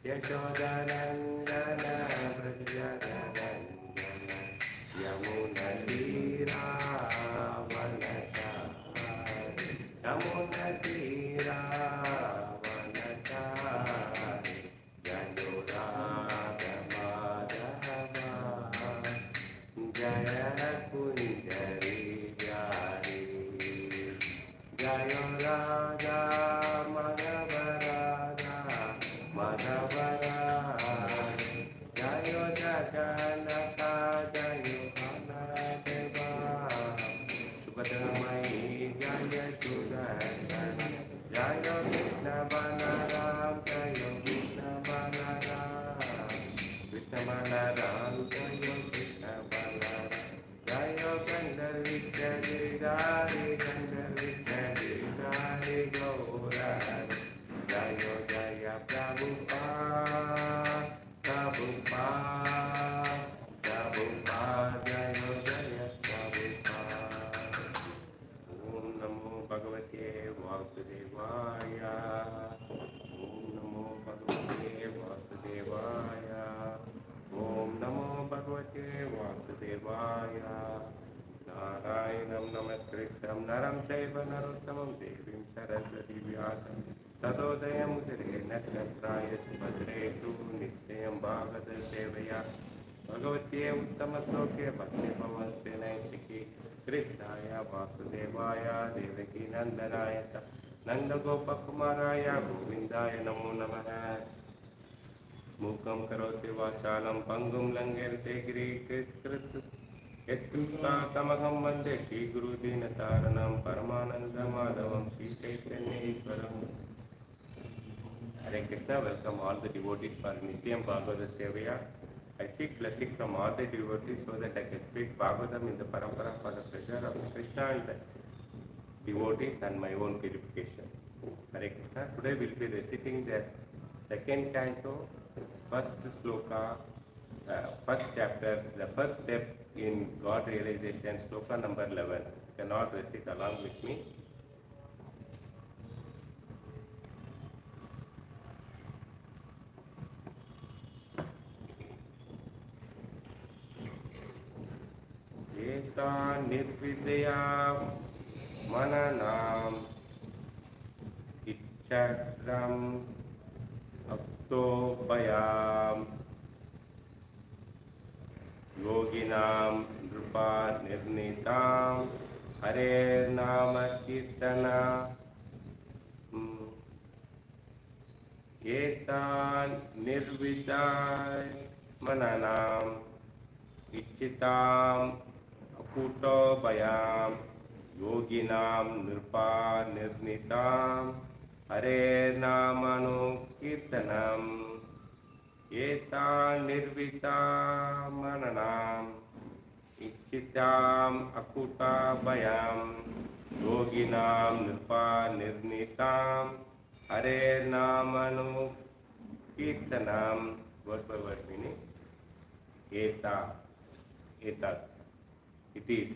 Yashodanandana Prajadanandana Yamunatiravanachari Yamunatiravanachari Yanuradhamadhava Jaya Kunjari Jari Jaya Radha Madhava Radha Madhava Radha Jaya Jagannath Jaya Baladeva Subhadramai Jaya Sudarsana Jaya Krishna Balaram Jaya Krishna Balaram Krishna Balaram Jaya Krishna Balaram Jaya Gandhar Vidyadhari Gandhar Vidyadhari Gaurari Jaya Jaya Prabhupada Prabhupada Prabhupada Jaya Jaya Prabhupada Om Namo Bhagavate Vasudevaya Om Namo Bhagavate Vasudevaya Om Namo Bhagavate Vasudevaya Narayanam Namaskritam Naram Chaiva Narottamam Devim Saraswati Vyasam Tadodayam Udare Natnapraya Subhadreshu Nityam Bhagavata Sevaya Bhagavate Uttama Sloke Bhakti Pavaste Naishiki Krishnaya Vasudevaya Devaki Nandanaya Nanda Gopa Kumaraya Govindaya Namo Namaha Mukam Karoti Vachalam Pangum Langerte Giri Kritkrit Yatkrita Tamaham Vande Shri Guru Dinataranam Paramananda Madhavam Shri Chaitanya Ishwaram Hare Krishna, welcome all the devotees for Nityam Bhagavata Sevaya. I seek blessing from all the devotees so that I can speak Bhagavatam in the parampara for the pleasure of Krishna and the devotees and my own purification. Hare Krishna, today we will be reciting the second canto, first sloka, first chapter, the first step in God realization, sloka number 11. You can all recite along with me. Eta nirvidya mananam ichakram aptopayam yoginam drupa nirnitam hare nama kirtana Eta nirvidya mananam ichitam akuto bayam yoginam nirpa nirnitam hare namanu kirtanam eta nirvita mananam ichitam akuta bayam yoginam nirpa nirnitam hare namanu kirtanam. Word by word meaning. Eta, etat. It is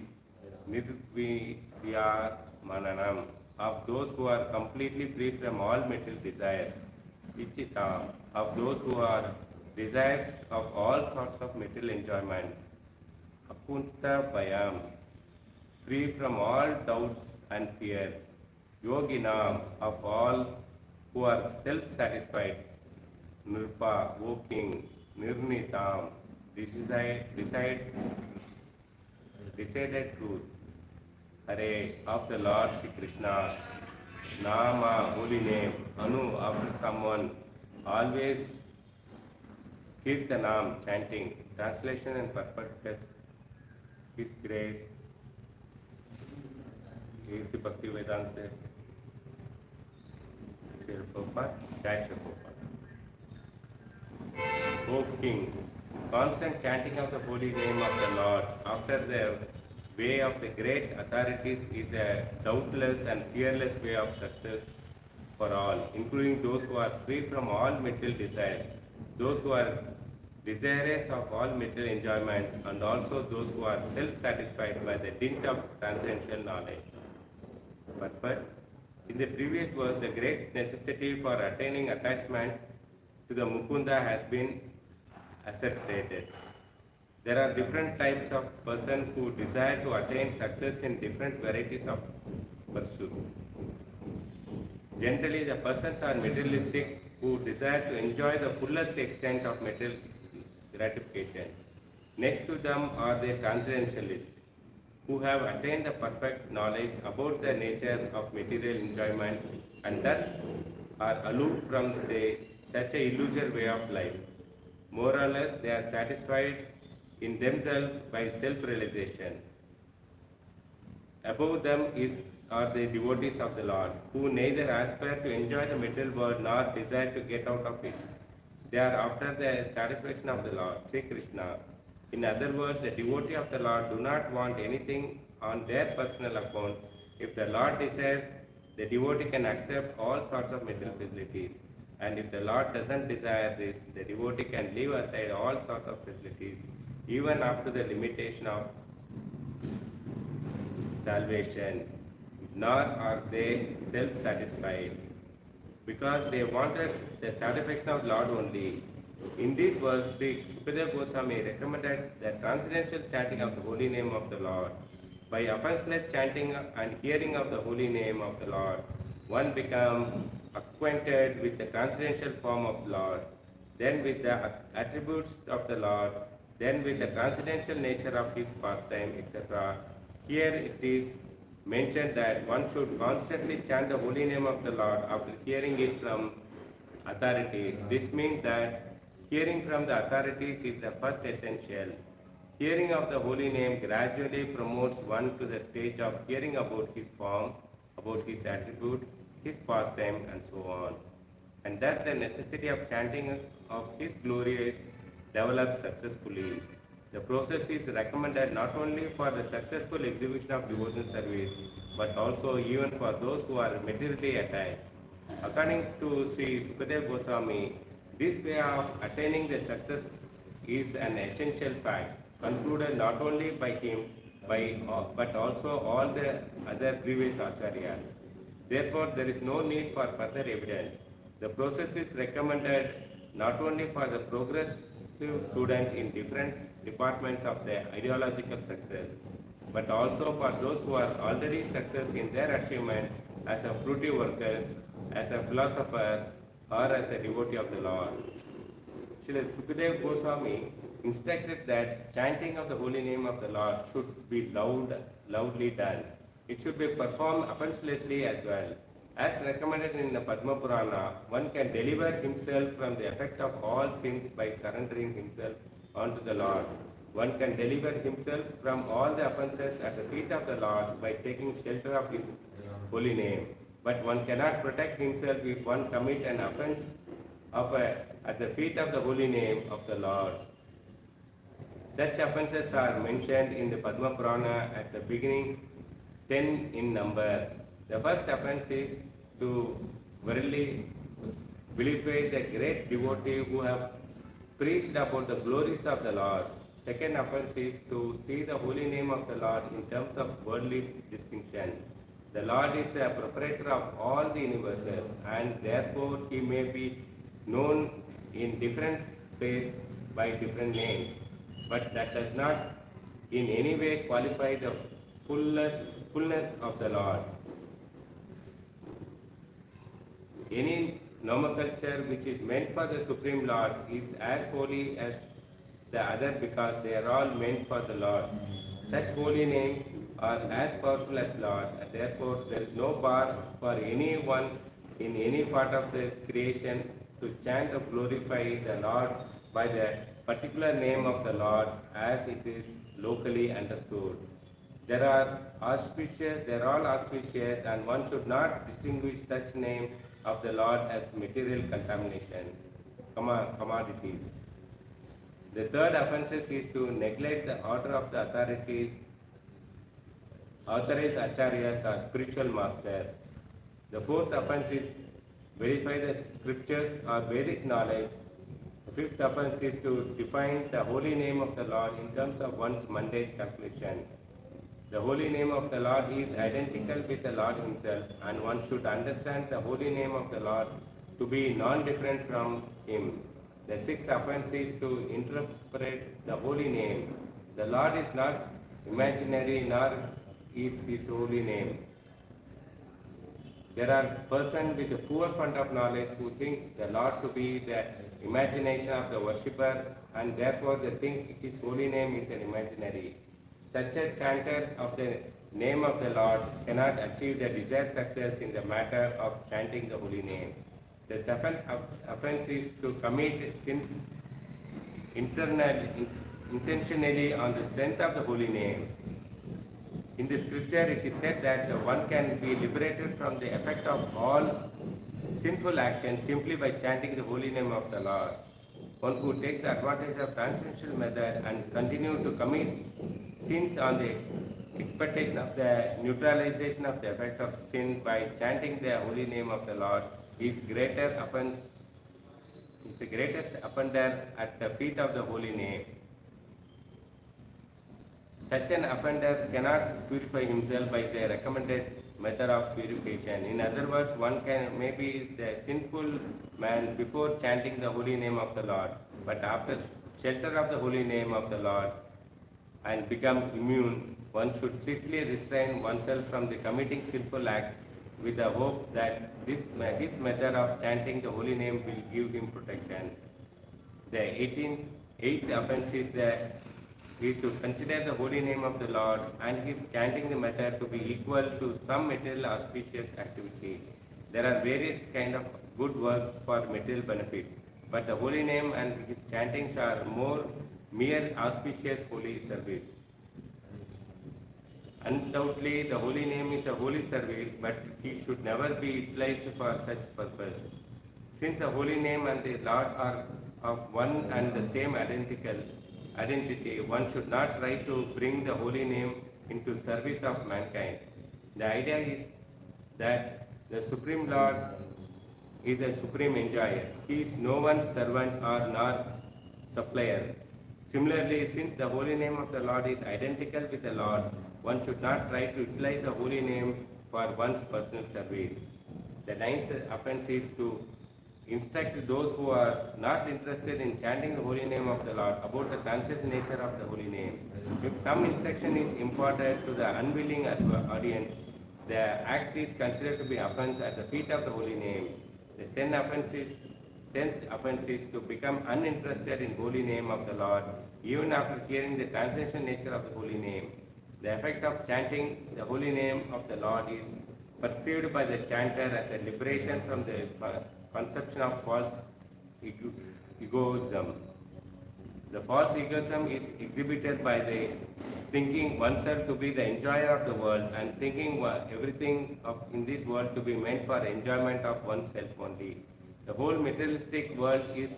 nirvidya mananam, of those who are completely free from all material desires. Ichita, of those who are desires of all sorts of material enjoyment. Akunta bayam, free from all doubts and fear. Yoginam, of all who are self-satisfied. Nirpa, O king. Nirnitam, decided truth. Hare, of the Lord Shri Krishna. Nama, holy name. Anu, after someone. Always Kirtanam, chanting. Translation and purpose. His grace. A.C. Bhakti Vedanta. Sri Prabhupada, Jai Sri Prabhupada. O King, constant chanting of the holy name of the Lord after the way of the great authorities is a doubtless and fearless way of success for all, including those who are free from all material desires, those who are desirous of all material enjoyment, and also those who are self-satisfied by the dint of transcendental knowledge. But in the previous verse, the great necessity for attaining attachment to the Mukunda has been asserted. There are different types of person who desire to attain success in different varieties of pursuit. Generally, the persons are materialistic who desire to enjoy the fullest extent of material gratification. Next to them are the transcendentalists who have attained the perfect knowledge about the nature of material enjoyment and thus are aloof from such a illusory way of life. More or less, they are satisfied in themselves by self-realization. Above them are the devotees of the Lord, who neither aspire to enjoy the material world nor desire to get out of it. They are after the satisfaction of the Lord, Sri Krishna. In other words, the devotee of the Lord do not want anything on their personal account. If the Lord desires, the devotee can accept all sorts of material facilities. And if the Lord doesn't desire this, the devotee can leave aside all sorts of facilities, even up to the limitation of salvation. Nor are they self-satisfied, because they wanted the satisfaction of Lord only. In this verse, Sri Sukadeva Goswami recommended the transcendental chanting of the holy name of the Lord. By offenseless chanting and hearing of the holy name of the Lord, one becomes acquainted with the transcendental form of the Lord, then with the attributes of the Lord, then with the transcendental nature of his pastime, etc. Here it is mentioned that one should constantly chant the holy name of the Lord after hearing it from authorities. This means that hearing from the authorities is the first essential. Hearing of the holy name gradually promotes one to the stage of hearing about his form, about his attribute, his pastime, and so on. And thus the necessity of chanting of his glory is developed successfully. The process is recommended not only for the successful execution of devotional service, but also even for those who are materially attached. According to Sri Sukadeva Goswami, this way of attaining the success is an essential fact, concluded not only by him, but also all the other previous acharyas. Therefore, there is no need for further evidence. The process is recommended not only for the progressive students in different departments of their ideological success, but also for those who are already success in their achievement as a fruity worker, as a philosopher, or as a devotee of the Lord. Srila Sukadeva Goswami instructed that chanting of the holy name of the Lord should be loudly done. It should be performed offenselessly as well. As recommended in the Padma Purana, one can deliver himself from the effect of all sins by surrendering himself unto the Lord. One can deliver himself from all the offences at the feet of the Lord by taking shelter of his holy name. But one cannot protect himself if one commit an offence at the feet of the holy name of the Lord. Such offences are mentioned in the Padma Purana as the beginning 10 in number. The first offence is to verily vilify the great devotee who have preached about the glories of the Lord. Second offense is to see the holy name of the Lord in terms of worldly distinction. The Lord is the proprietor of all the universes, and therefore he may be known in different ways by different names. But that does not in any way qualify the fullness of the Lord. Any nomenclature which is meant for the Supreme Lord is as holy as the other because they are all meant for the Lord. Such holy names are as powerful as Lord, and therefore there is no bar for anyone in any part of the creation to chant or glorify the Lord by the particular name of the Lord as it is locally understood. They are all auspicious, and one should not distinguish such name of the Lord as material contamination, commodities. The third offense is to neglect the order of the authorities, authorized acharyas or spiritual masters. The fourth offense is verify the scriptures or Vedic knowledge. The fifth offense is to define the holy name of the Lord in terms of one's mundane calculation. The holy name of the Lord is identical with the Lord himself, and one should understand the holy name of the Lord to be non-different from him. The sixth offense is to interpret the holy name. The Lord is not imaginary, nor is his holy name. There are persons with a poor fund of knowledge who think the Lord to be the imagination of the worshipper, and therefore they think his holy name is an imaginary. Such a chanter of the name of the Lord cannot achieve the desired success in the matter of chanting the holy name. The seventh offense is to commit sins intentionally on the strength of the holy name. In the scripture, it is said that one can be liberated from the effect of all sinful actions simply by chanting the holy name of the Lord. One who takes the advantage of transcendental method and continue to commit sins on the expectation of the neutralization of the effect of sin by chanting the holy name of the Lord is the greatest offender at the feet of the holy name. Such an offender cannot purify himself by the recommended method of purification. In other words, one may be the sinful man before chanting the holy name of the Lord, but after shelter of the holy name of the Lord and become immune, one should strictly restrain oneself from the committing sinful act with the hope that his method of chanting the holy name will give him protection. The eighth offense is to consider the holy name of the Lord and his chanting the method to be equal to some material auspicious activity. There are various kinds of good work for material benefit, but the holy name and his chantings are more mere auspicious holy service. Undoubtedly, the holy name is a holy service, but he should never be utilized for such purpose. Since the holy name and the Lord are of one and the same identity, one should not try to bring the holy name into service of mankind. The idea is that the Supreme Lord is the supreme enjoyer. He is no one's servant or nor supplier. Similarly, since the holy name of the Lord is identical with the Lord, one should not try to utilize the holy name for one's personal service. The ninth offense is to instruct those who are not interested in chanting the holy name of the Lord about the transient nature of the holy name. If some instruction is imparted to the unwilling audience, the act is considered to be offense at the feet of the holy name. The tenth offense is to become uninterested in holy name of the Lord, even after hearing the transcendental nature of the holy name. The effect of chanting the holy name of the Lord is perceived by the chanter as a liberation from the conception of false egoism. The false egoism is exhibited by the thinking oneself to be the enjoyer of the world and thinking everything in this world to be meant for enjoyment of oneself only. The whole materialistic world is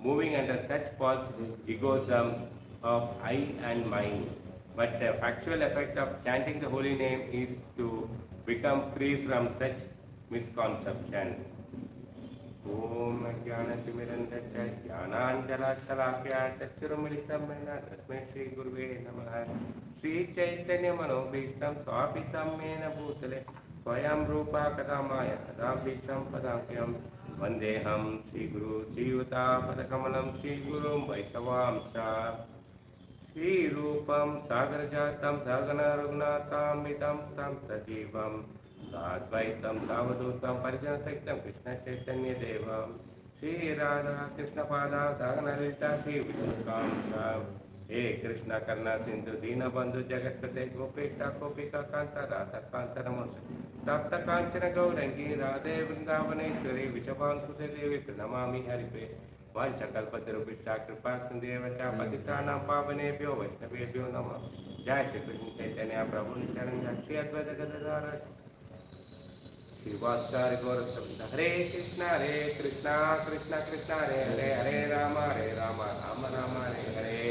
moving under such false egoism of I and mine. But the factual effect of chanting the holy name is to become free from such misconception. Om Jnanatimirandasya Jnananjalakshalakhya Chakshurumilitam Mena Tasmai Shri Guruve Namaha Shri Chaitanya Manobhishtam Swapitam Mena Bhutale Swayam Rupa Kadamaya Kadambhishtam Padamkyam Vandeham Shri Guru Shri Yuta Padakamalam Shri Gurum Vaishavamsha Shri Rupam Sagarjatam Sagana Raghunatam Vidam Tam Tajivam Sadvaitam Savadutam Parijana Sahitam Krishna Chaitanya Devam Shri Radha Krishna Pada Sagana Lita Shri Vishnukamsa He Krishna Karna Sindhu Dina Bandhu Jagatkate Gopeshta Kopika Kanta Radha Kanta Ramansa Tapta Kanchana Gaurangi Radhe Vrindavaneshwari Vishabhan Sudevi Pranamami Haripe Vanchakalpatarubhishta Kripa Sundevacha Patitanam Pavanebhyo Vaishnavebhyo Namah Jai Shri Krishna Chaitanya Prabhu Nityananda Shri Advaita Gadadhara Shivasari Gaurasabda Hare Krishna Krishna Krishna Hare Hare Rama Rama Rama Hare Hare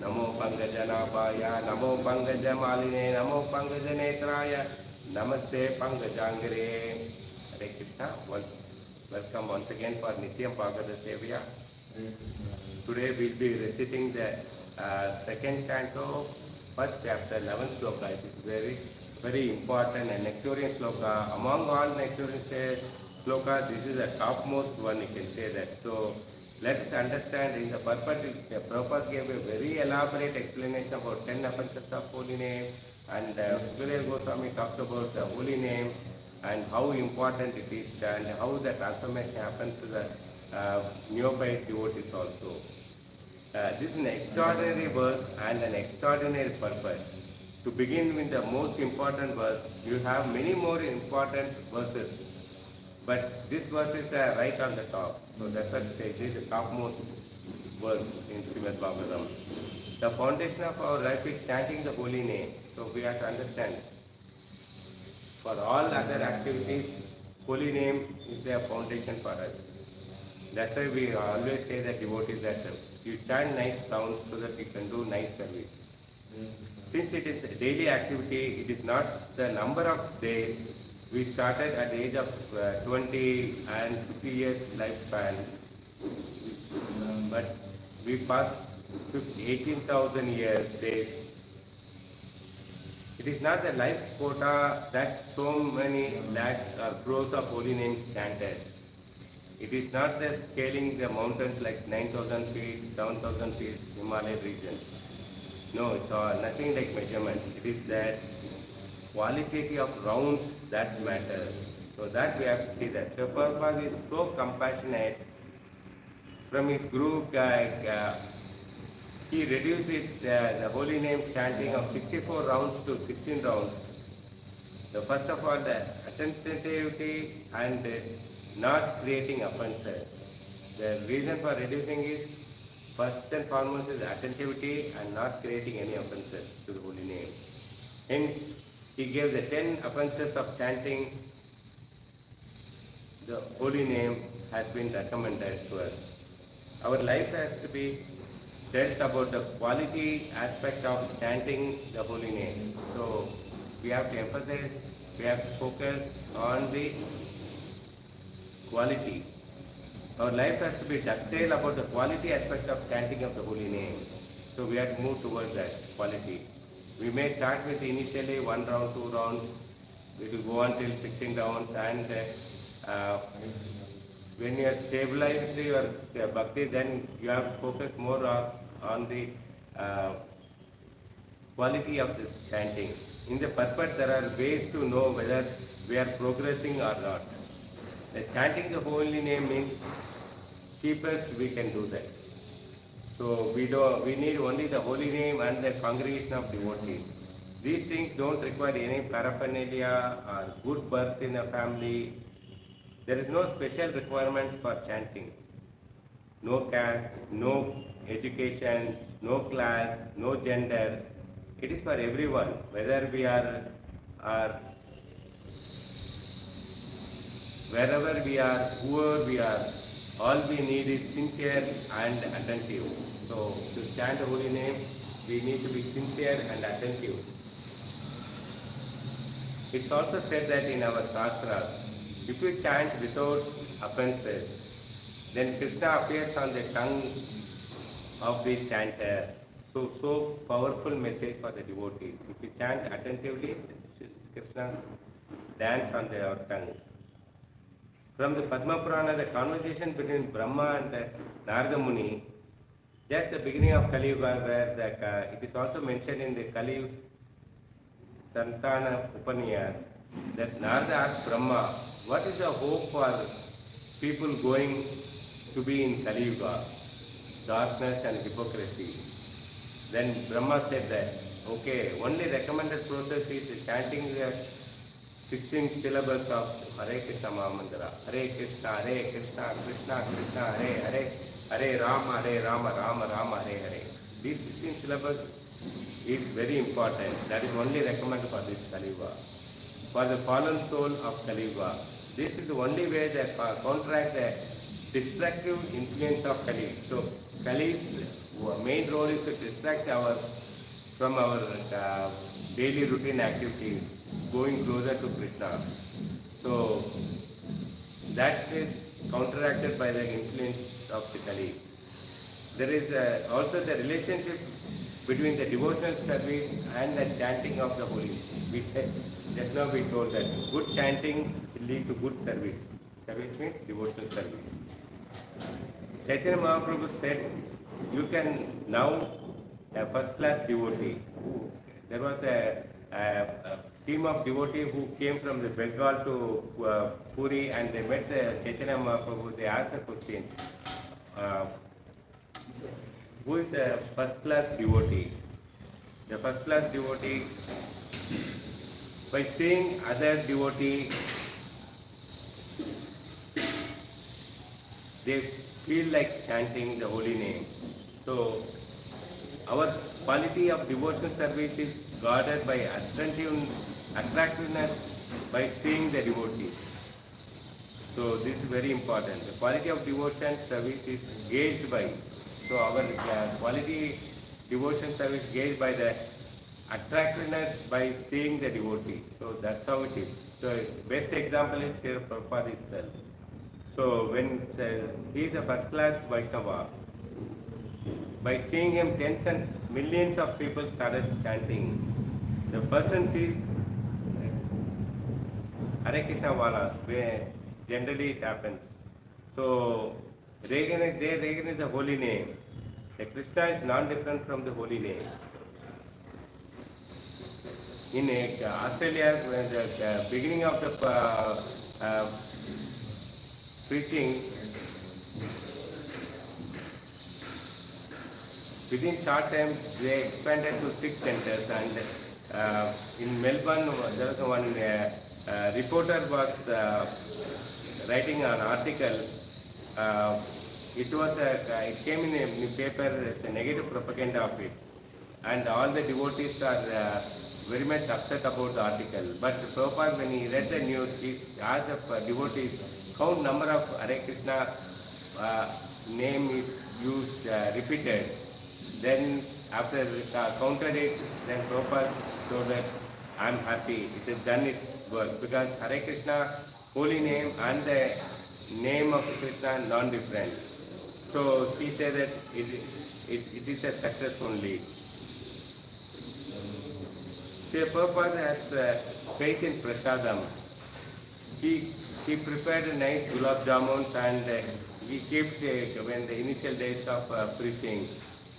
Namo Pangajanabhaya Namo Pangajamalini Namo Pangajanetraya Namaste Pangajangire Hare Krishna. Welcome once again for Nityam Bhagavata Sevya. Today we will be reciting the second canto, first chapter, 11th sloka. It is very important and nectarian sloka. Among all nectarian sloka, this is the topmost one, you can say that. So let's understand in the purpose, Prabhupada gave a very elaborate explanation about 10 offenses of holy name, and Sukadeva Goswami talked about the holy name and how important it is and how the transformation happens to the neophyte devotees also. This is an extraordinary verse and an extraordinary purpose. To begin with the most important verse, you have many more important verses. But this verse is right on the top. So that's what this is the topmost verse in SrimadBhagavatam. The foundation of our life is chanting the holy name. So we have to understand. For all other activities, holy name is the foundation for us. That's why we always say that devotees that you chant nice sounds so that you can do nice service. Since it is a daily activity, it is not the number of days. We started at the age of 20 and 50 years lifespan, but we passed 18,000 years days. It is not the life quota that so many lakhs or crores of holy names chanted. It is not the scaling the mountains like 9,000 feet, 7,000 feet, Himalaya region. No, it's nothing like measurement. It is that qualitative of rounds that matters. So that we have to see that. So Prabhupada is so compassionate. From his group, he reduced the holy name chanting of 64 rounds to 16 rounds. So first of all, the attentivity and not creating offenses. The reason for reducing is, first and foremost, is attentivity and not creating any offenses to the holy name. Hence, he gave the 10 offenses of chanting the holy name has been recommended to us. Our life has to be tells about the quality aspect of chanting the holy name. So we have to emphasize, we have to focus on the quality. Our life has to be ductile about the quality aspect of chanting of the holy name. So we have to move towards that quality. We may start with initially 1 round, 2 rounds. We will go on till 16 rounds, and when you are stabilized your bhakti, then you have to focus more on the quality of this chanting. In the purport, there are ways to know whether we are progressing or not. The chanting the holy name means cheapest we can do that. So we need only the holy name and the congregation of devotees. These things don't require any paraphernalia or good birth in a family. There is no special requirements for chanting. No caste, no education, no class, no gender. It is for everyone, whether we are wherever we are, whoever we are, all we need is sincere and attentive. So to chant the holy name, we need to be sincere and attentive. It's also said that in our Shastras, if you chant without offenses, then Krishna appears on the tongue of the chanter. So powerful message for the devotees. If you chant attentively, Krishna dance on our tongue. From the Padma Purana, the conversation between Brahma and Narada Muni, just the beginning of Kali Yuga, where it is also mentioned in the Kali Santana Upaniyas, that Narada asked Brahma, what is the hope for people going to be in Kali Yuga? Darkness and hypocrisy. Then Brahma said that, okay, only recommended process is chanting the 16 syllables of Hare Krishna Mahamantra. Hare Krishna, Krishna Krishna, Hare Hare, Hare Rama, Rama Rama, Hare Hare. These 16 syllables is very important. That is only recommended for this Kali Yuga. For the fallen soul of Kali Yuga. This is the only way that counteract the destructive influence of Kali. So Kali's main role is to distract from our daily routine activities, going closer to Krishna. So that is counteracted by the influence of the Kali. There is also the relationship between the devotional service and the chanting of the holy. Just now we told that good chanting will lead to good service. Service means devotional service. Chaitanya Mahaprabhu said, you can now a first-class devotee. There was a team of devotees who came from the Bengal to Puri, and they met the Chaitanya Mahaprabhu. They asked the question, uh, who is a first-class devotee? The first-class devotee, by seeing other devotee, they feel like chanting the holy name. So our quality of devotional service is guarded by attractiveness by seeing the devotee. So this is very important. The quality of devotion service is gauged by, so our quality devotion service gauged by the attractiveness by seeing the devotee. So that's how it is. So best example is Srila Prabhupada itself. So when he is a first class Vaishnava, by seeing him, tens and millions of people started chanting. The person sees Hare Krishna Valas, where generally it happens. So they recognize the holy name. The Krishna is non-different from the holy name. In Australia, when the beginning of the preaching, within short time they expanded to 6 centers, and in Melbourne there was one reporter was writing an article. It came in a paper as a negative propaganda of it, and all the devotees are very much upset about the article. But Prabhupada, when he read the news, he asked the devotees, count number of Hare Krishna name is used, repeated. Then after counted it, then Prabhupada told that I am happy, it has done its work, because Hare Krishna, holy name and the name of Krishna non-different. So he said that it is a success only. Sri Prabhupada has faith in prasadam. He prepared a nice gulab jamuns, and he kept when the initial days of preaching,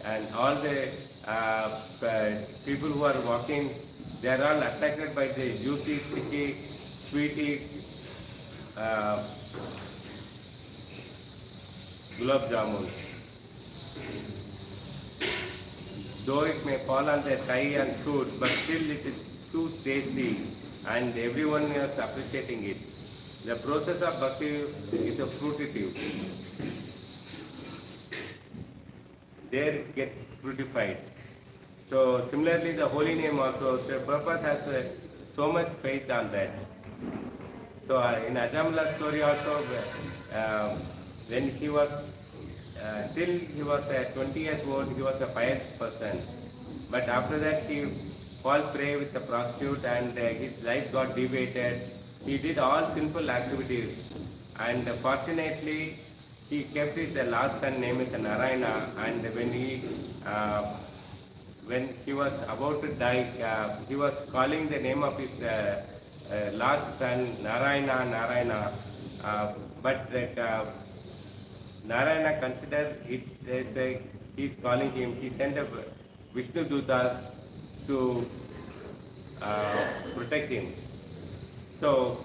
and all the people who are walking, they are all attracted by the juicy, sticky, sweety gulab jamuns. Though it may fall on the thigh and food, but still it is too tasty, and everyone is appreciating it. The process of bhakti is a fruitive. There it gets fruitified. So similarly, the holy name also, the purpose has so much faith on that. So in Ajamala's story also, when he was till he was 20 years old, he was a pious person. But after that, he fell prey with a prostitute, and his life got deviated. He did all sinful activities, and fortunately, he kept his last son name is Narayana. And when he was about to die, he was calling the name of his last son Narayana, Narayana. But Narayana considered it as he is calling him. He sent a Vishnu Dutas to protect him. So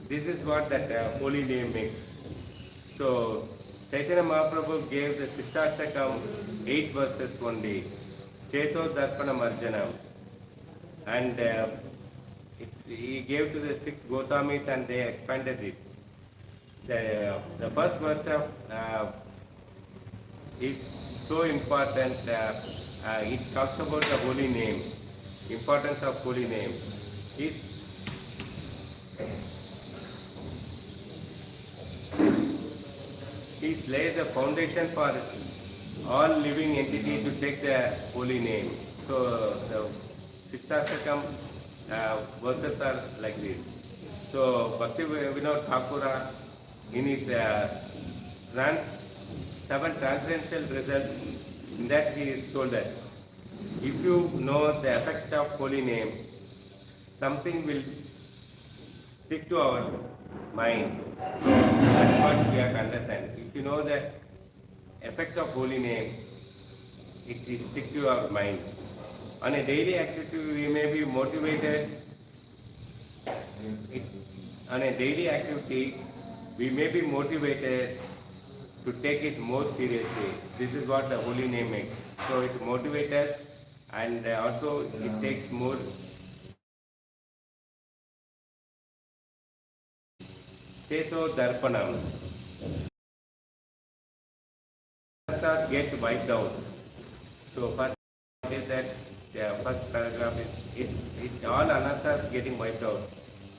this is what that holy name makes. So Chaitanya Mahaprabhu gave the Sishtastakam 8 verses only. Cheto Darpana Marjanam. And he gave to the 6 Gosamis, and they expanded it. The first verse is so important. It talks about the holy name, importance of holy name. He lays the foundation for all living entities to take the holy name. So the Sishtastakam verses are like this. So Bhakti Vinod Thakura, in his 7 transcendental results, in that he is told that if you know the effect of holy name, something will stick to our mind. That's what we have to understand. If you know the effect of holy name, it sticks to our mind. On a daily activity, we may be motivated. It, on a daily activity, we may be motivated to take it more seriously. This is what the holy name makes. So it motivates us, and also it takes more. Cheto Darpanam. Anarthas get wiped out. So first is that the first paragraph is it all anarthas getting wiped out.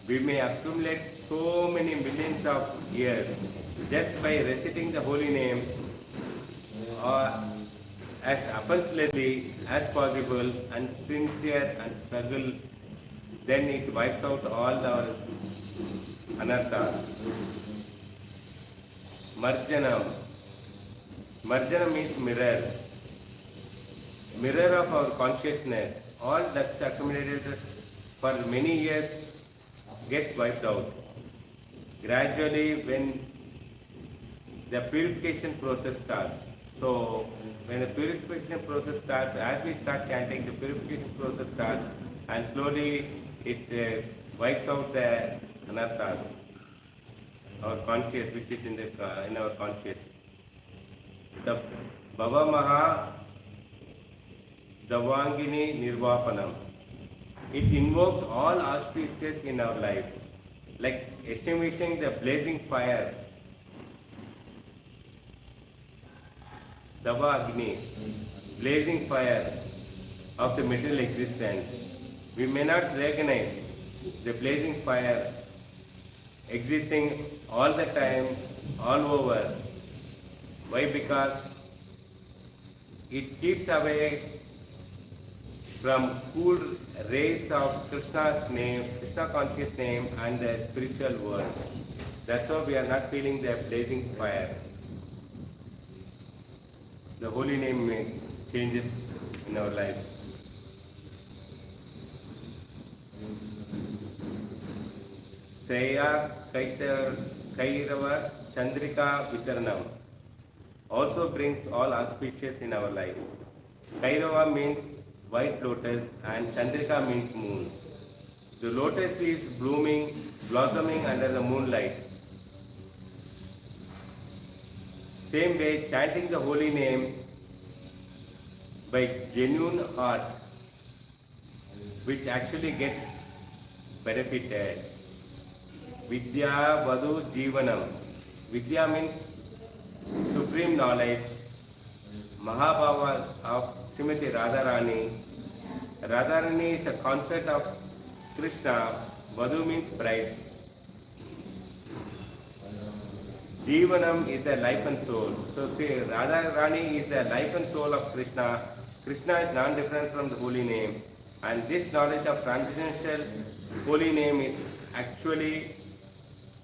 We may accumulate so many millions of years just by reciting the holy name or as offensively as possible and sincere and struggle, then it wipes out all our anarthas. Marjanam. Marjana means mirror. Mirror of our consciousness. All dust accumulated for many years gets wiped out. Gradually, when the purification process starts. So, when the purification process starts, as we start chanting, the purification process starts, and slowly it wipes out the anarthas, our conscious, which is in our conscious. The Bhavamaha Davangini Nirvapanam. It invokes all auspicious in our life, like extinguishing the blazing fire. Dava Agni, blazing fire of the material existence. We may not recognize the blazing fire existing all the time, all over. Why? Because it keeps away from cool rays of Krishna's name, Krishna conscious name and the spiritual world. That's why we are not feeling the blazing fire. The holy name makes changes in our life. Seya Kairava Chandrika Vitaranam also brings all auspicious in our life. Kairava means white lotus and Chandrika means moon. The lotus is blossoming under the moonlight. Same way, chanting the holy name by genuine heart, which actually gets benefited. Vidya Vadu Jivanam. Vidya means supreme knowledge. Mahabhava of Srimati Radharani. Radharani is a concept of Krishna. Vadu means bride. Jivanam is the life and soul. So say Radharani is the life and soul of Krishna. Krishna is non-different from the holy name. And this knowledge of transcendental holy name is actually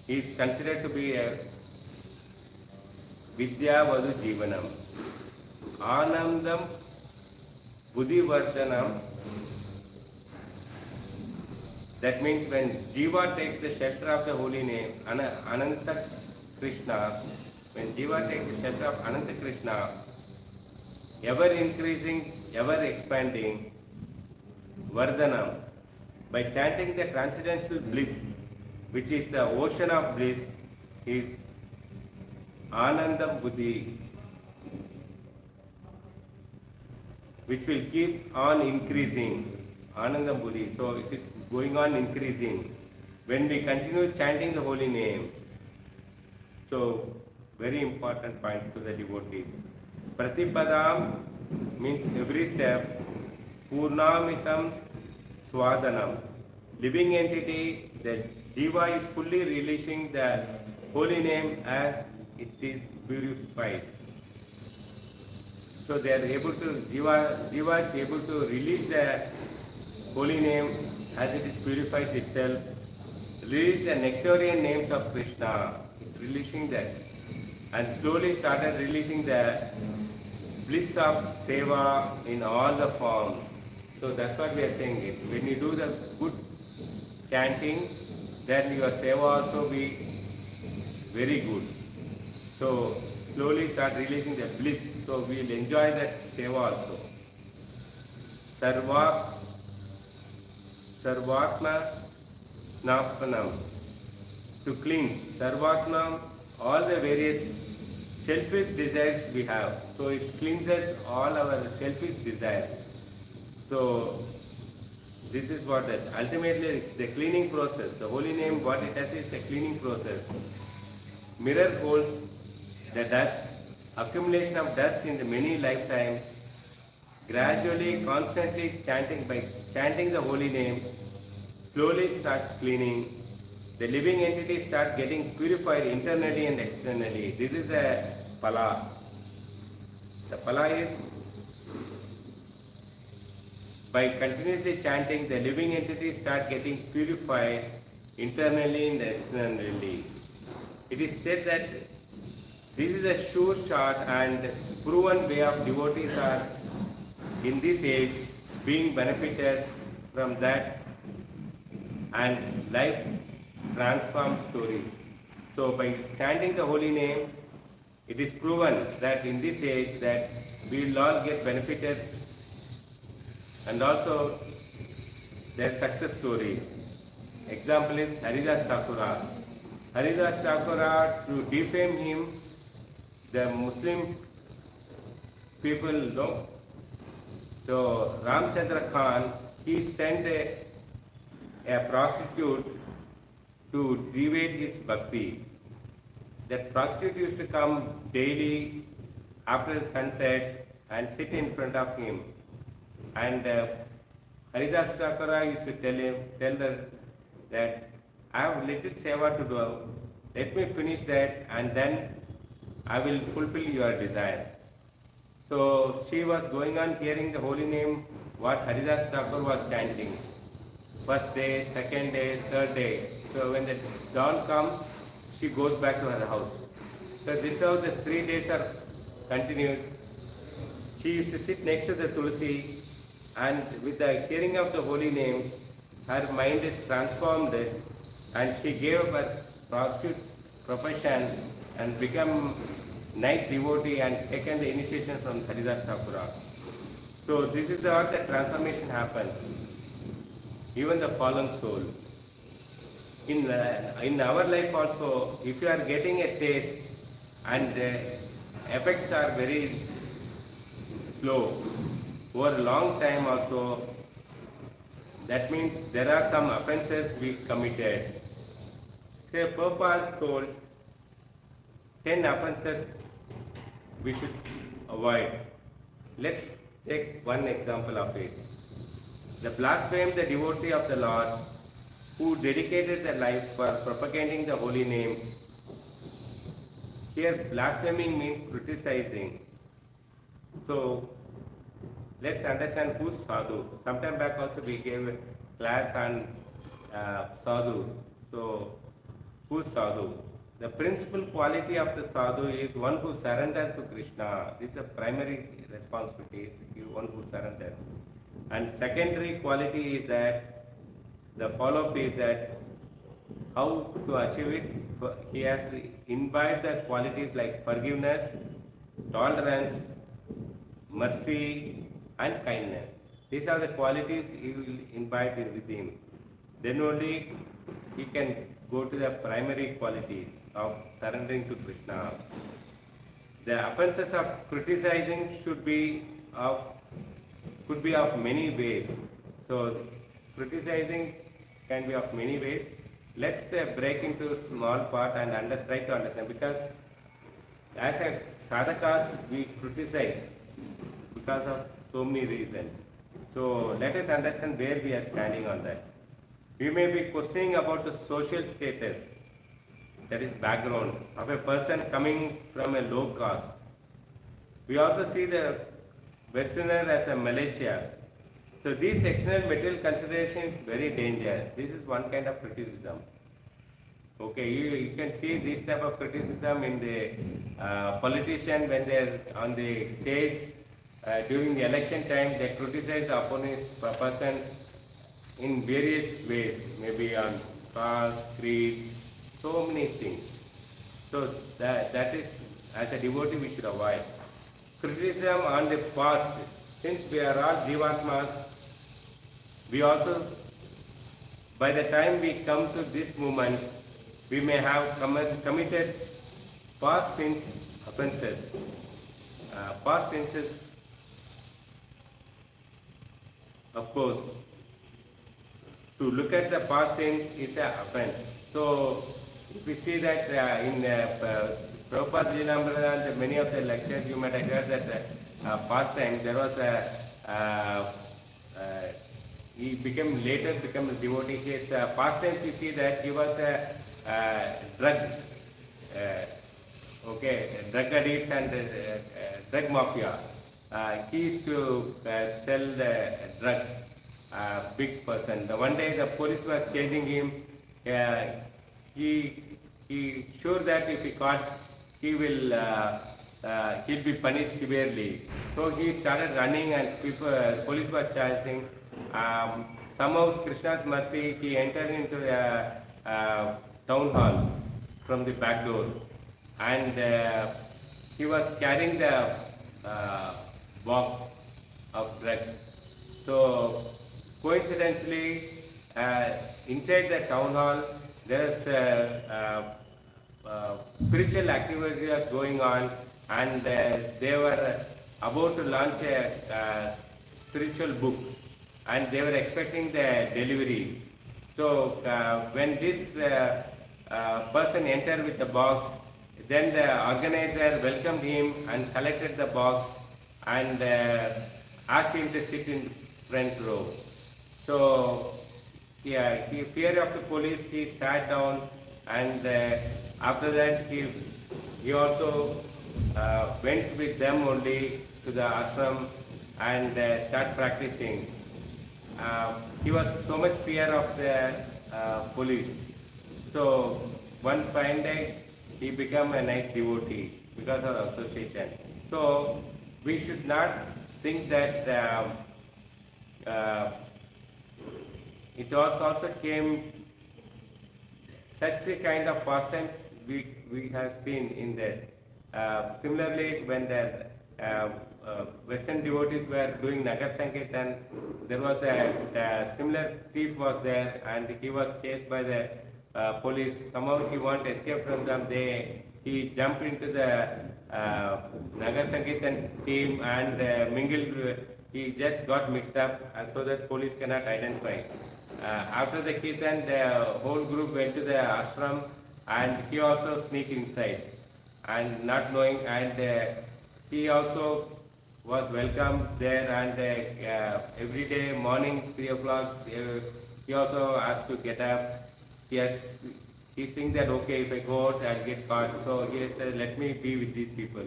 considered to be a Vidya Vadu Jivanam. Anandam Buddhivardhanam. That means when Jiva takes the shelter of the holy name, Ananta Krishna, when Jiva takes the shelter of Ananta Krishna, ever increasing, ever expanding, Vardhanam, by chanting the transcendental bliss, which is the ocean of bliss, is Anandam Buddhi, which will keep on increasing. Anandam Buddhi. So it is going on increasing. When we continue chanting the holy name, so very important point to the devotees. Pratipadam means every step. Purnamitam Swadanam. Living entity, the Jiva is fully releasing the holy name as it is purified. So they are able to, Jiva is able to release the holy name as it is purified itself. Release the nectarian names of Krishna. It's releasing that. And slowly started releasing the bliss of seva in all the forms. So that's what we are saying. When you do the good chanting, then your seva also be very good. So slowly start releasing the bliss. So we will enjoy that seva also. Sarvatma Snapanam. To cleanse. Sarvatma, all the various selfish desires we have. So it cleanses all our selfish desires. So this is what that ultimately it's the cleaning process. The holy name, what it does is the cleaning process. Mirror holds the dust, accumulation of dust in the many lifetimes, gradually, constantly by chanting the holy name, slowly starts cleaning. The living entity starts getting purified internally and externally. This is a pala. The pala is by continuously chanting, the living entity starts getting purified internally and externally. It is said that this is a sure shot and proven way of devotees are in this age being benefited from that and life transformed story. So by chanting the holy name, it is proven that in this age that we will all get benefited, and also their success story. Example is Haridas Thakura. Haridas Thakura, to defame him, the Muslim people know. So Ramchandra Khan, he sent a prostitute to deviate his bhakti. That prostitute used to come daily after sunset and sit in front of him. And Haridas Thakura used to tell her that I have little seva to do. Let me finish that and then I will fulfill your desires. So she was going on hearing the holy name, what Haridas Thakur was chanting. First day, second day, third day. So when the dawn comes, she goes back to her house. So this is how the 3 days are continued. She used to sit next to the Tulsi, and with the hearing of the holy name, her mind is transformed and she gave up her prostitute profession and become nice devotee and taken the initiation from Haridas Thakura. So this is how the transformation happens. Even the fallen soul. In our life also, if you are getting a taste and the effects are very slow, over a long time also, that means there are some offenses we committed. So Prabhupada told 10 offenses we should avoid. Let's take one example of it. The blaspheme the devotee of the Lord who dedicated their life for propagating the holy name. Here blaspheming means criticizing. So let's understand who's sadhu. Sometime back also we gave a class on sadhu. So who's sadhu? The principal quality of the sadhu is one who surrendered to Krishna. This is a primary responsibility, is one who surrendered. And secondary quality is that, the follow-up is that how to achieve it. He has imbibed the qualities like forgiveness, tolerance, mercy and kindness. These are the qualities he will imbibe with him. Then only he can go to the primary qualities of surrendering to Krishna. The offenses of criticizing could be of many ways. So criticizing can be of many ways. Let's break into a small part and try to understand, because as a sadhakas we criticize because of so many reasons. So let us understand where we are standing on that. We may be questioning about the social status, that is background of a person coming from a low caste. We also see the Westerner as a malicious. So these external material considerations is very dangerous. This is one kind of criticism. Okay, you can see this type of criticism in the politician when they are on the stage during the election time. They criticize the opponent person in various ways, maybe on caste, creed, so many things. So that is, as a devotee, we should avoid. Criticism on the past. Since we are all Jivatmas, we also, by the time we come to this moment, we may have committed past sins, offenses. Past sins, of course, to look at the past sins is an offense. So, if we see that in Prabhupada Lilamrita, many of the lectures you might have heard that past time there was he later became a devotee. His past times you see that he was a drug, drug addict and drug mafia. He used to sell the drug, big person. The one day the police was chasing him. He sure that if he caught, he'll be punished severely. So he started running, and police were chasing. Somehow Krishna's mercy, he entered into the town hall from the back door, and he was carrying the box of drugs. So coincidentally, inside the town hall, there's spiritual activity was going on, and they were about to launch a spiritual book, and they were expecting the delivery. So when this person entered with the box, then the organizer welcomed him and collected the box and asked him to sit in front row. So he fear of the police, he sat down, and after that he also went with them only to the ashram and start practicing. He was so much fear of the police. So one fine day he became a nice devotee because of association. So we should not think that it also came such a kind of pastimes we have seen in that. Similarly, when the Western devotees were doing Nagar Sankirtan, there was a similar thief was there, and he was chased by the police. Somehow he wanted to escape from them. He jumped into the Nagar Sankirtan team and mingled. He just got mixed up so that police cannot identify. After the Kirtan, the whole group went to the ashram, and he also sneaked inside, and not knowing, and he also was welcomed there, and every day morning 3 o'clock he also asked to get up. He thinks that okay, if I go out I'll get caught, so he said let me be with these people.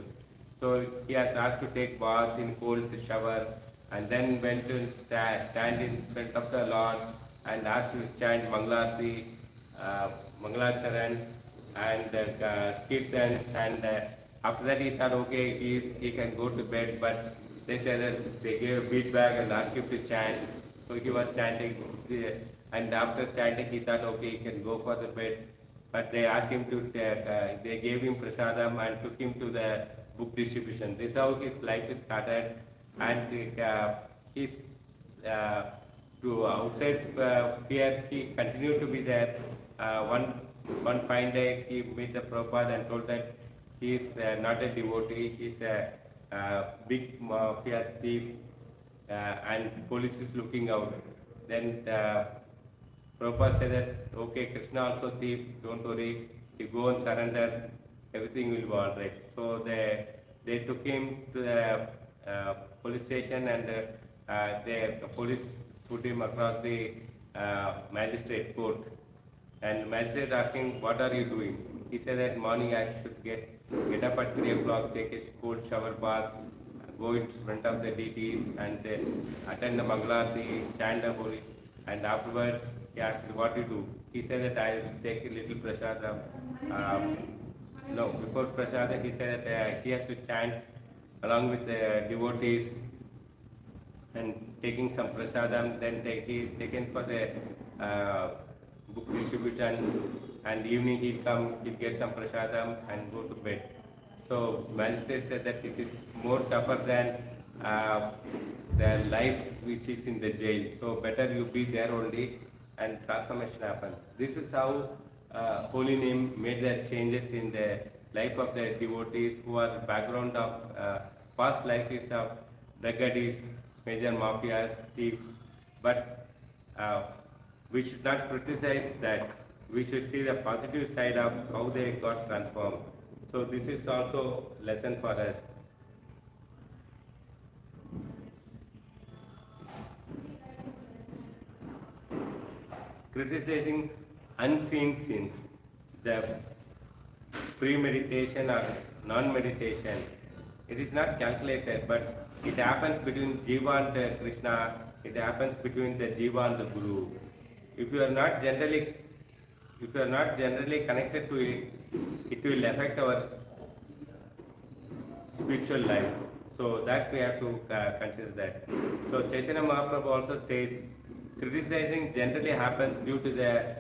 So he has asked to take bath in cold shower, and then went to stand in front of the Lord and asked to chant Mangalarti, Mangalacharan and Kirtans, and after that he thought okay, he can go to bed, but they said that they gave a beat bag and asked him to chant. So he was chanting, and after chanting he thought okay, he can go for the bed, but they asked him to they gave him prasadam and took him to the book distribution. This is how his life is started, and his to outside fear he continued to be there. One fine day he met the Prabhupada and told that he is not a devotee, he is a big mafia thief, and police is looking out. Then Prabhupada said that okay, Krishna also thief, don't worry, you go and surrender, everything will be alright. So they took him to the police station, and the police put him across the magistrate court, and magistrate asking what are you doing. He said that morning I should get up at 3 o'clock, take a cold shower bath, go in front of the deities and attend the Mangalarti, chant the holy, and afterwards he asked what you do. He said that I will take a little prasadam. No, before prasadam he said that he has to chant along with the devotees and taking some prasadam, then taken for the book distribution, and evening he'll get some prasadam and go to bed. So magistrate said that it is more tougher than uh, the life which is in the jail. So better you be there only and transformation happen. This is how Holy Name made the changes in the life of the devotees who are background of past life is of drug addicts, major mafias, thieves. But we should not criticize that. We should see the positive side of how they got transformed. So this is also lesson for us. Criticizing unseen sins, the premeditation or non-meditation, it is not calculated, but it happens between Jiva and Krishna, it happens between the Jiva and the Guru. If you are not generally connected to it, it will affect our spiritual life. So that we have to consider that. So Chaitanya Mahaprabhu also says, criticizing generally happens due to the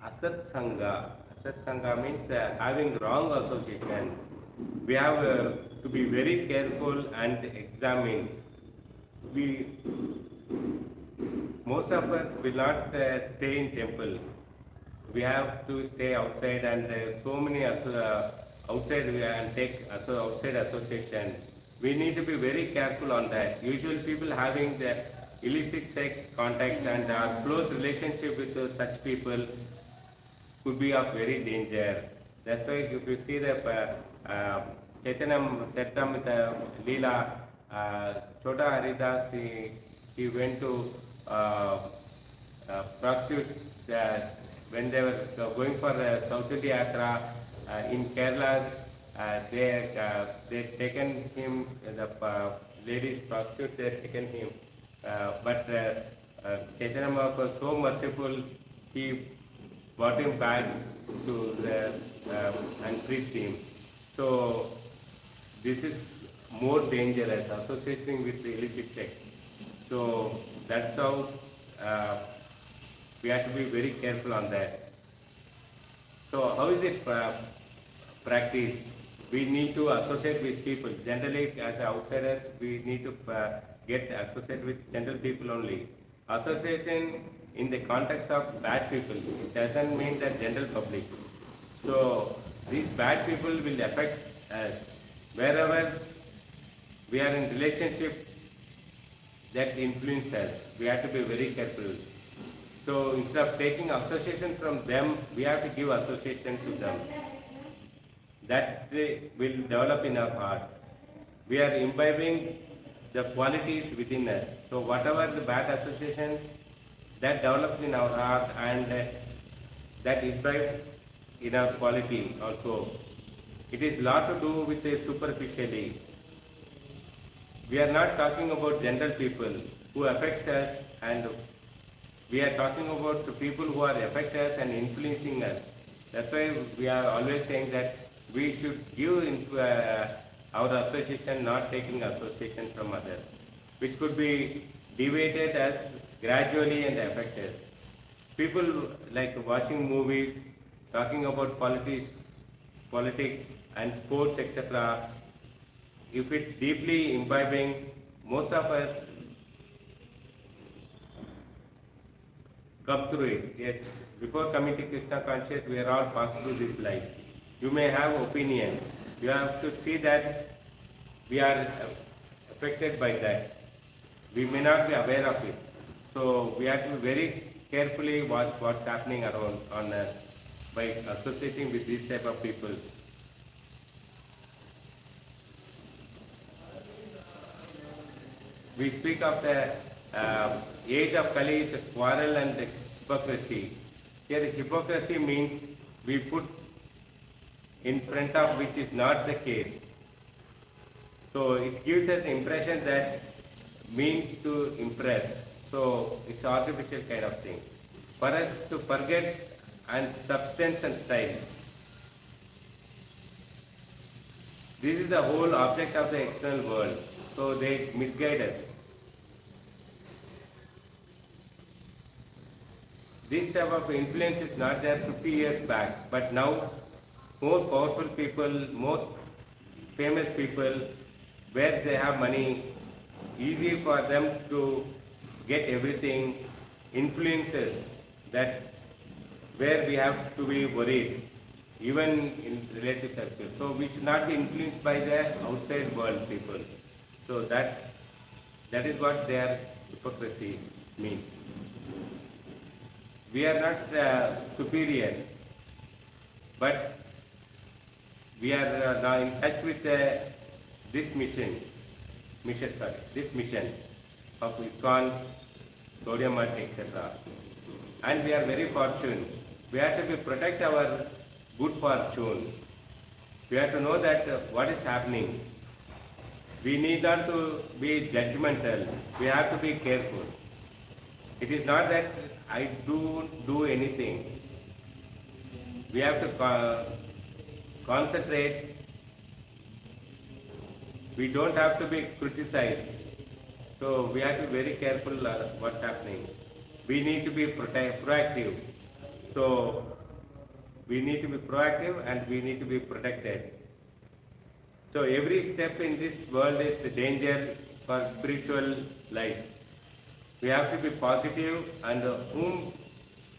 asat sangha. Asat sangha means having wrong association. We have to be very careful and examine. Most of us will not stay in temple. We have to stay outside, and so many outside and take outside association. We need to be very careful on that. Usually people having the illicit sex contact and close relationship with such people could be of very danger. That's why if you see the Chaitanya Charitamrita Leela, Chota Haridas, he went to prostitutes when they were going for South India Yatra in Kerala. They taken him, the ladies prostitutes, they taken him. But Chaitanya Mahaprabhu was so merciful, he brought him back to and freed him. So this is more dangerous, associating with the illicit sex. So that's how we have to be very careful on that. So how is it practiced? We need to associate with people. Generally, as outsiders, we need to get associated with general people only. Associating in the context of bad people, it doesn't mean that general public. So these bad people will affect us. Wherever we are in relationship that influence us, we have to be very careful. So instead of taking association from them, we have to give association to them. That will develop in our heart. We are imbibing the qualities within us. So whatever the bad association that develops in our heart, and that imbibes in our quality also. It is lot to do with the superficially. We are not talking about general people who affects us, and we are talking about the people who are affecting us and influencing us. That's why we are always saying that we should give our association, not taking association from others, which could be deviated as gradually and affected. People like watching movies, talking about politics and sports, etc. If it's deeply imbibing, most of us come through it. Yes, before coming to Krishna conscious, we are all passed through this life. You may have opinion. You have to see that we are affected by that. We may not be aware of it. So we have to very carefully watch what's happening around on us by associating with these type of people. We speak of the age of Kali is quarrel and hypocrisy. Here hypocrisy means we put in front of which is not the case. So it gives us the impression that means to impress. So it's artificial kind of thing. For us to forget and substance and style. This is the whole object of the external world. So they misguide us. this type of influence is not there 50 years back, but now most powerful people, most famous people, where they have money, easy for them to get everything, influences that where we have to be worried, even in relative circles. So we should not be influenced by the outside world people. So that is what their hypocrisy means. We are not superior, but we are now in touch with this mission of ISKCON, sodium mart, etc. And we are very fortunate. We have to protect our good fortune. We have to know that what is happening. We need not to be judgmental. We have to be careful. It is not that I do anything. We have to concentrate. We don't have to be criticized. So we have to be very careful what's happening. We need to be proactive. So we need to be proactive and we need to be protected. So every step in this world is a danger for spiritual life. We have to be positive, and whom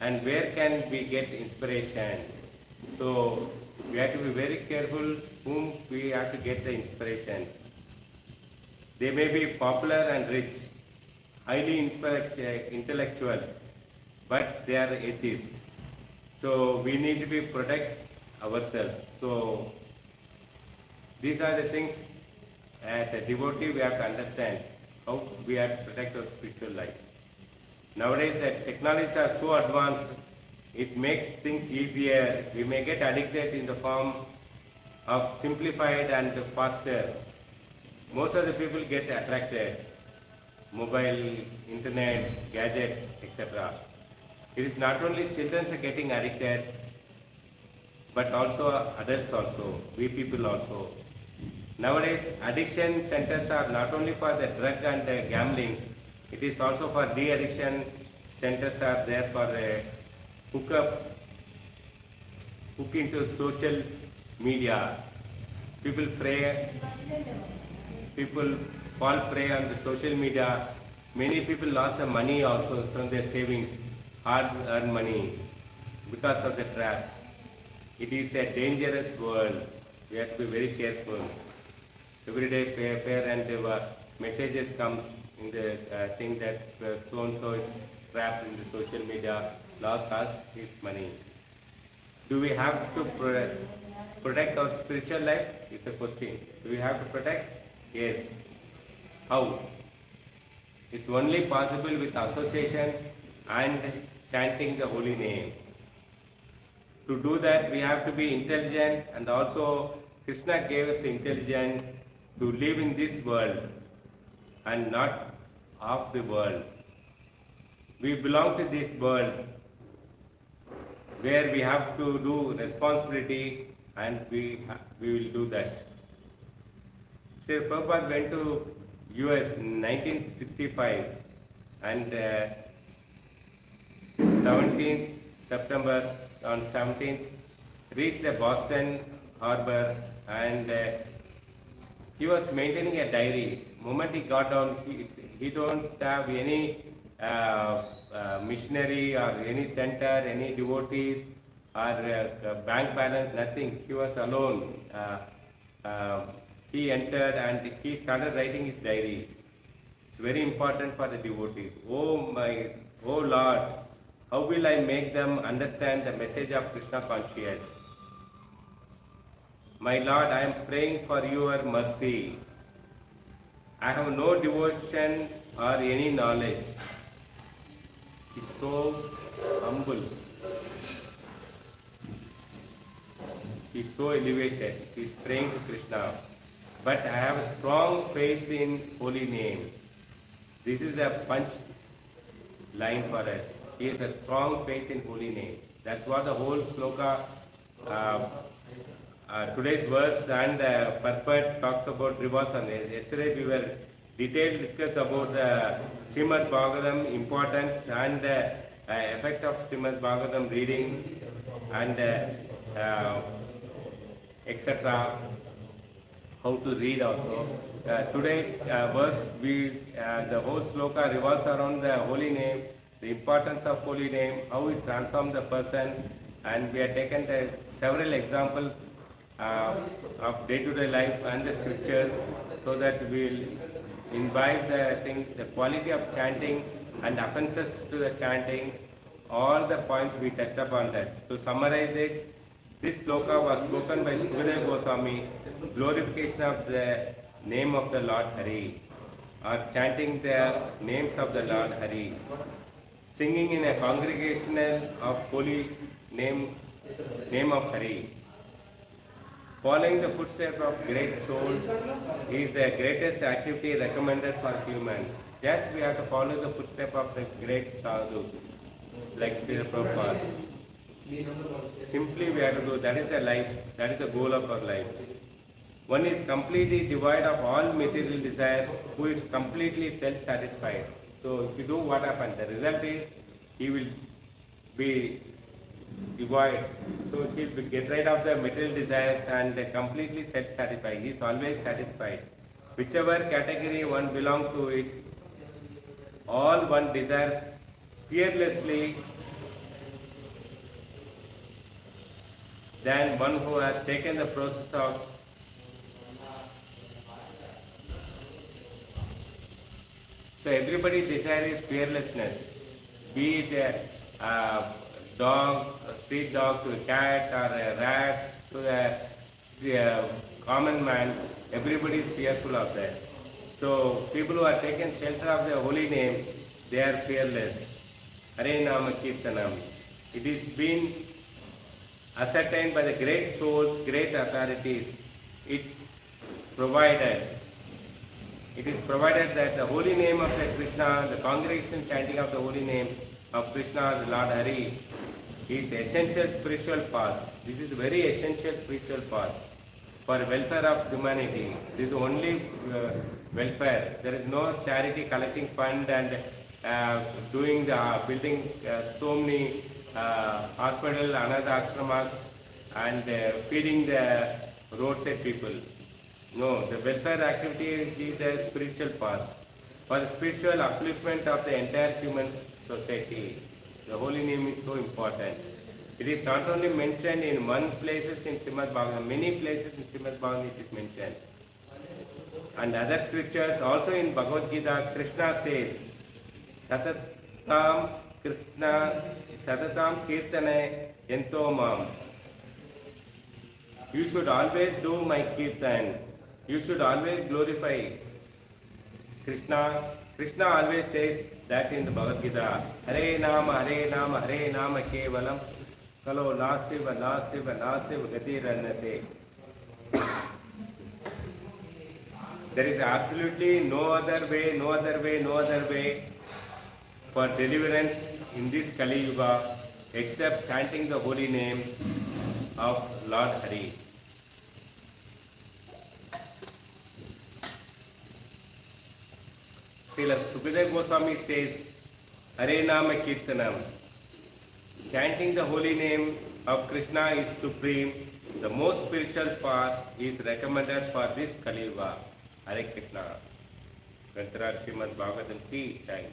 and where can we get inspiration? So we have to be very careful whom we have to get the inspiration. They may be popular and rich, highly intellectual, but they are atheists. So we need to be protect ourselves. So these are the things as a devotee we have to understand how we have to protect our spiritual life. Nowadays the technologies are so advanced, it makes things easier. We may get addicted in the form of simplified and faster. Most of the people get attracted. Mobile, internet, gadgets, etc. It is not only children are getting addicted, but also adults also, we people also. Nowadays, addiction centers are not only for the drug and the gambling, it is also for de-addiction centers are there for hook into social media. People fall prey on the social media. Many people lost their money also from their savings, hard-earned money, because of the trap. It is a dangerous world. We have to be very careful. Every day, parent messages come in the thing that so and so is trapped in the social media, lost us his money. Do we have to protect our spiritual life? It's a question. Do we have to protect? Yes. How? It's only possible with association and chanting the holy name. To do that, we have to be intelligent, and also Krishna gave us intelligence to live in this world and not of the world. We belong to this world where we have to do responsibility, and we will do that. Sri Prabhupada went to US in 1965, and 17th September on 17th reached the Boston harbor, and he was maintaining a diary. Moment he got down, he don't have any missionary or any center, any devotees or bank balance, nothing. He was alone. He entered and he started writing his diary. It's very important for the devotees. Oh Lord, how will I make them understand the message of Krishna consciousness? My Lord, I am praying for your mercy. I have no devotion or any knowledge. He is so humble. He is so elevated. He is praying to Krishna. But I have a strong faith in holy name. This is a punch line for us. He has a strong faith in holy name. That's what the whole sloka, today's verse and purport talks about reverse. Yesterday we were detailed discuss about the SrimadBhagavatam importance and effect of SrimadBhagavatam reading and etc. How to read also. Today verse the whole sloka revolves around the holy name, the importance of holy name, how it transforms the person, and we have taken several examples of day-to-day life and the scriptures, so that we will imbibe the quality of chanting and offenses to the chanting. All the points we touched upon that. To summarize it, this sloka was spoken by Sukadeva Goswami, glorification of the name of the Lord Hari, or chanting the names of the Lord Hari, singing in a congregational of holy name of Hari. Following the footsteps of great souls is the greatest activity recommended for humans. Yes, we have to follow the footsteps of the great sadhus, like Srila Prabhupada. Simply we have to do, that is the life, that is the goal of our life. One is completely devoid of all material desire, who is completely self-satisfied. So if you do, what happens? The result is he will be devoid. So he will get rid of the material desires and completely self-satisfied. He is always satisfied. Whichever category one belongs to it, all one desires fearlessly than one who has taken the process of so everybody desires fearlessness, be it a dog, a street dog to a cat, or a rat to the common man. Everybody is fearful of that. So people who are taken shelter of the holy name, they are fearless. Hare Nama Kirtanam. It is been ascertained by the great souls, great authorities. It is provided that the holy name of the Krishna, the congregation chanting of the holy name of Krishna, the Lord Hari, is essential spiritual path. This is very essential spiritual path for welfare of humanity. This is only welfare. There is no charity collecting fund and doing the building so many hospital, another ashramas, and feeding the roadside people. No, the welfare activity is the spiritual path. For the spiritual upliftment of the entire human society, the holy name is so important. It is not only mentioned in one places in SrimadBhagavatam, many places in SrimadBhagavatam it is mentioned. And other scriptures, also in Bhagavad Gita, Krishna says, Satatam Krishna, Satatam Kirtane Ento Mam. You should always do my Kirtan. You should always glorify Krishna. Krishna always says that in the Bhagavad Gita, Hare Nama, Hare Nama, Hare Nama Kevalam, Kalo Nastiva, Nastiva, Nastiva, Gati Ranate. There is absolutely no other way for deliverance in this Kali Yuga except chanting the holy name of Lord Hari. Srila Sukadeva Goswami says, Hare Nama Kirtanam. Chanting the holy name of Krishna is supreme. The most spiritual path is recommended for this Kali Yuga. Hare Krishna. Grantharaj SrimadBhagavatam 3 times.